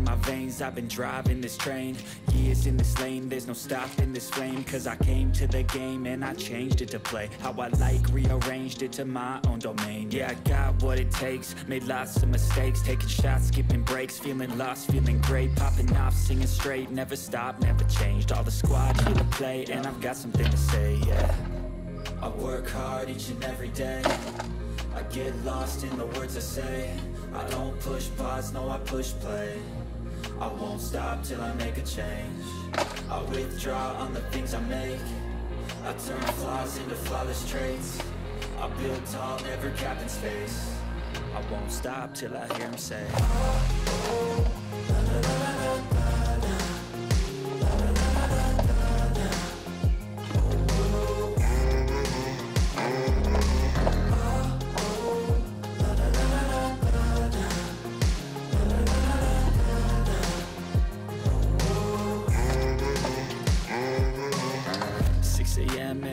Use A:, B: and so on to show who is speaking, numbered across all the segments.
A: my veins, I've been driving this train. Years in this lane, there's no stopping this flame. Cause I came to the game and I changed it to play how I like, rearranged it to my own domain. Yeah, I got what it takes, made lots of mistakes, taking shots, skipping breaks, feeling lost, feeling great, popping off, singing straight, never stopped, never changed. All the squad here to play, and I've got something to say, yeah. I work hard each and every day, I get lost in the words I say. I don't push pause, no, I push play. I won't stop till I make a change. I withdraw on the things I make. I turn flaws into flawless traits. I build tall, never capped in space. I won't stop till I hear him say,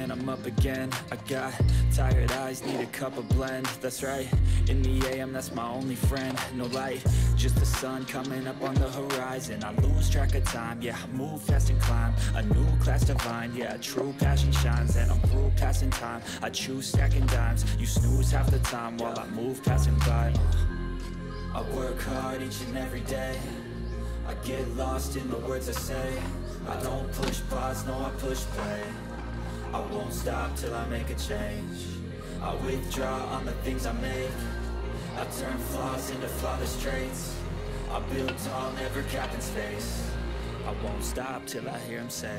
A: and I'm up again. I got tired eyes, need a cup of blend. That's right, in the AM, that's my only friend. No light, just the sun coming up on the horizon. I lose track of time, yeah, I move fast and climb a new class divine, yeah, a true passion shines. And I'm through passing time, I choose stacking dimes. You snooze half the time while I move passing by. I work hard each and every day, I get lost in the words I say. I don't push pause, no, I push play. I won't stop till I make a change. I withdraw on the things I make. I turn flaws into flawless traits. I build tall, never capped in space. I won't stop till I hear him say,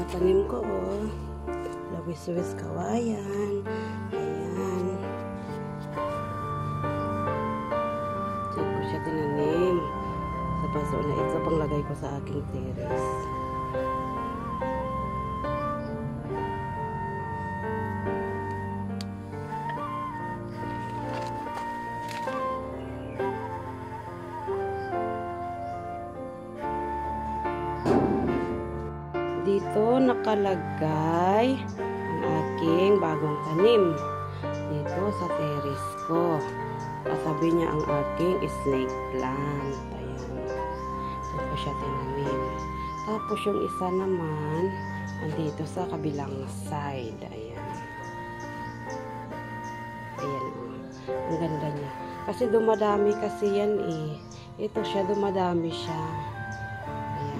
B: Tanim ko, oh. Lawis-wis kawayan. Ayan. Diyan ko siya tinanim. Sa paso na ito, panglagay ko sa aking terrace. Dito nakalagay ang aking bagong tanim dito sa terrace ko. Katabi niya ang aking snake plant. Ayan. Dito ko siya tinanim. Tapos yung isa naman andito sa kabilang side. Ayan. Ayan. Ang ganda niya. Kasi dumadami kasi yan eh. Ito siya, dumadami siya.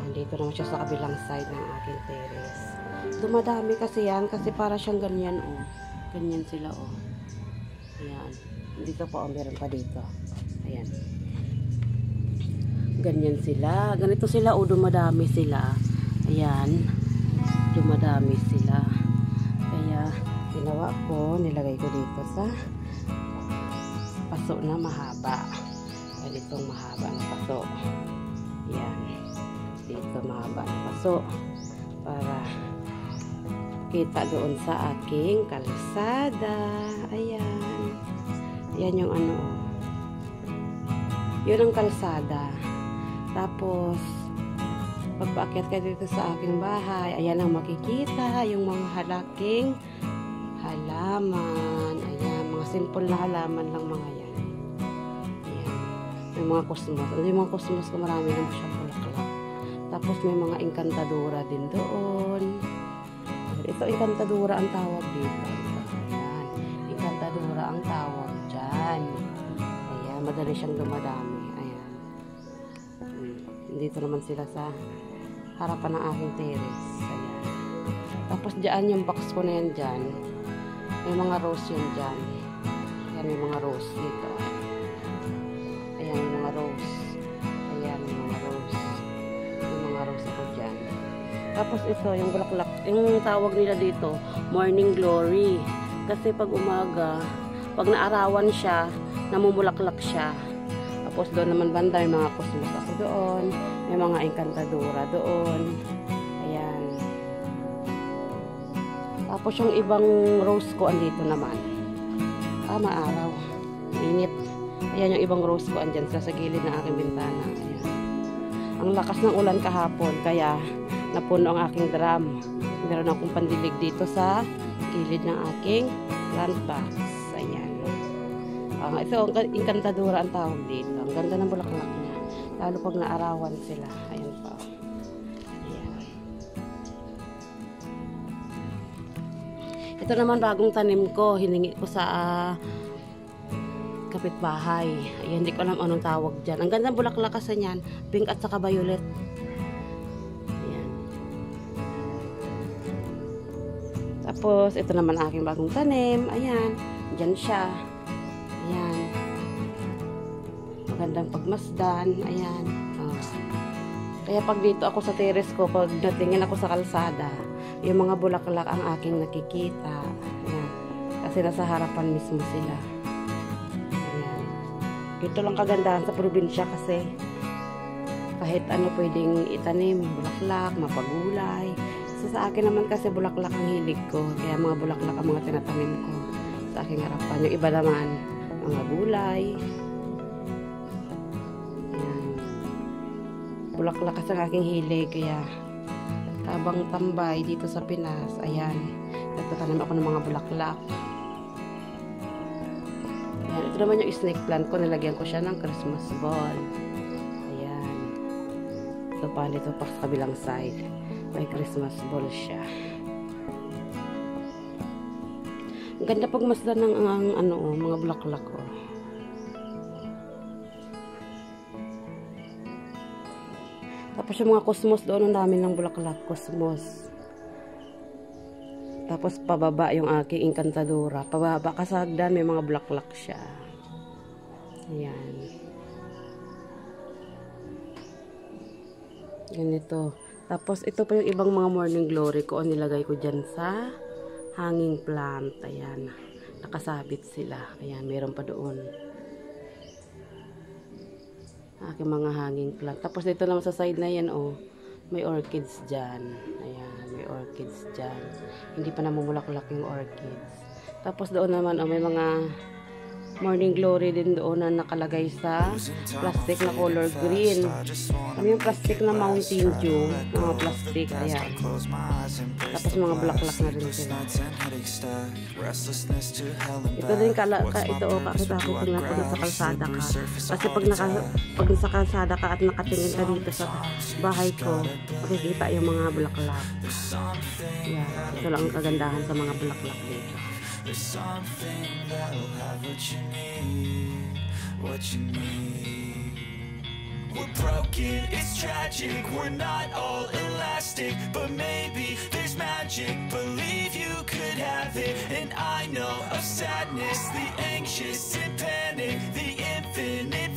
B: Dito naman siya sa kabilang side ng aking terrace. Dumadami kasi yan, kasi para siyang ganyan, oh. Ganyan sila, oh. Ayan. Dito po, oh, meron pa dito. Ayan. Ganyan sila. Ganito sila, oh, dumadami sila. Ayan. Dumadami sila. Kaya, ginawa ko, nilagay ko dito sa paso na mahaba. Ganitong mahaba na paso. Ayan. Dito mahaba na paso para kita doon sa aking kalsada. Ayan. Ayan yung ano. Yun ang kalsada. Tapos pagpaakyat ka dito sa aking bahay, ayan ang makikita, yung mga halaking halaman. Ayan, mga simple na halaman lang mga yan. Ayan. Yung mga cosmos. Yung mga cosmos ko marami naman siya bulaklak. Tapos may mga encantadora din doon. Ito, encantadora ang tawag dito. Ayan. Encantadora ang tawag dyan. Ayan, madali siyang dumadami. Ayan. Dito naman sila sa harapan ng aking terrace. Ayan. Tapos dyan, yung box ko na yan dyan. May mga rose yan dyan. Ayan, may mga rose dito. Ayan, may mga rose. Ayan, may mga rose. Ako dyan. Tapos ito, yung bulaklak, yung tawag nila dito, morning glory. Kasi pag umaga, pag naarawan siya, namumulaklak siya. Tapos doon naman banda, may mga cosmos ako doon, may mga encantadora doon. Ayan. Tapos yung ibang rose ko andito naman. Maaraw. Init. Ayan yung ibang rose ko andyan sa gilid ng aking bintana. Ayan. Ang lakas ng ulan kahapon, kaya napuno ang aking drum. Meron akong pandilig dito sa gilid ng aking plant box. Ayan. Ito, encantadora ang tawag dito. Ang ganda ng bulaklak niya. Lalo pag naarawan sila. Ayan pa. Ayan. Ito naman bagong tanim ko. Hiningi ko sa kapitbahay. Ayan, hindi ko alam anong tawag dyan. Ang ganda ng bulaklak kasi niyan. Pink at saka violet. Ayan. Tapos, ito naman aking bagong tanim. Ayan. Dyan siya. Ayan. Magandang pagmasdan. Ayan. Oh. Kaya pag dito ako sa terrace ko, pag natingin ako sa kalsada, yung mga bulaklak ang aking nakikita. Ayan. Kasi nasa harapan mismo sila. Ito lang kagandahan sa probinsya kasi kahit ano pwedeng itanim, bulaklak, mapagulay. So, sa akin naman kasi bulaklak ang hilig ko. Kaya mga bulaklak ang mga tinatanim ko sa aking harapan. Yung iba naman, mga gulay. Ayan. Bulaklak kasi ang aking hilig. Kaya habang tambay dito sa Pinas, ayan, nagtatanim ako ng mga bulaklak. Ayan, ito naman yung snake plant ko, nilagyan ko siya ng Christmas ball. Ayan. Ito pa, dito pa sa kabilang side, may Christmas ball siya. Ang ganda pagmasdan ng mga bulaklak ko. Tapos yung mga cosmos doon, ang dami ng bulaklak, cosmos. Tapos pababa yung aking Encantadora. Pababa kasagdan, may mga bulaklak siya. Ayan. Ganito. Tapos ito pa yung ibang mga morning glory ko. Nilagay ko dyan sa hanging plant. Ayan. Nakasabit sila. Ayan, meron pa doon. Aking mga hanging plant. Tapos dito naman sa side na yan, oh, may orchids dyan. Ayan, may orchids dyan. Hindi pa namumulaklak yung orchids. Tapos doon naman, oh, may mga morning glory din doon na nakalagay sa plastic na color green. Kami yung plastic na Mountain Dew, mga plastic, ayan. Tapos mga bulaklak na rin sila. Ito din ito o kakita ko pag nasa kalsada ka. Kasi pag nasa kalsada ka at nakatingin ka dito sa bahay ko, makikita yung mga bulaklak. Ayan, ito lang ang kagandahan sa mga bulaklak dito.
A: There's something that'll have what you need. We're broken, it's tragic, we're not all elastic, but maybe there's magic, believe you could have it. And I know of sadness, the anxious and panic, the infinite